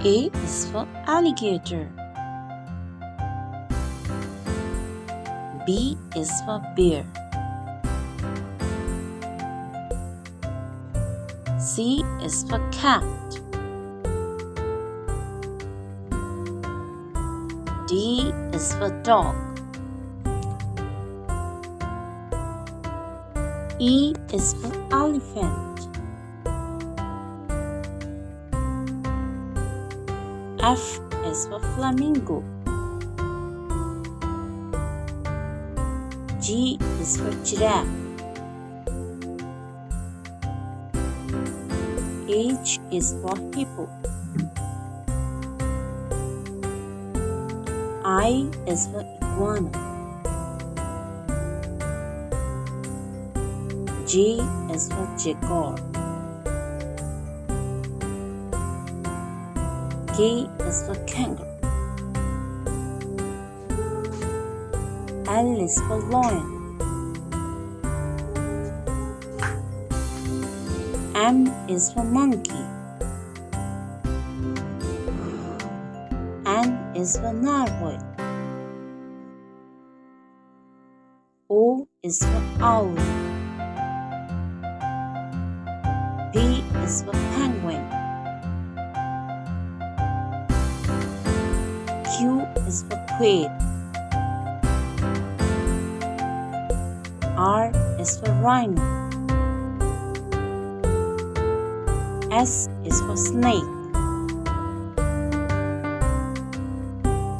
A is for alligator. B is for bear. C is for cat. D is for dog. E is for elephant. F is for flamingo. G is for giraffe. H is for hippo. I is for iguana. J is for jaguar. K is for kangaroo. L is for lion. M is for monkey. N is for narwhal. O is for owl. P is for penguin. Q is for quail. R is for rhino. S is for snake.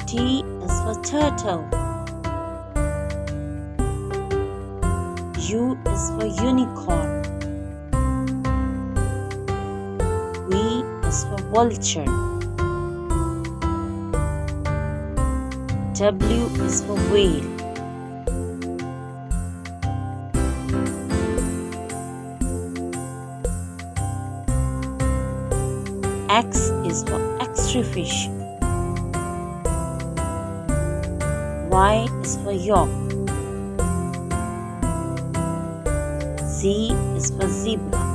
T is for turtle. U is for unicorn. V is for vulture. W is for whale. X is for X-ray fish. Y is for yak. Z is for zebra.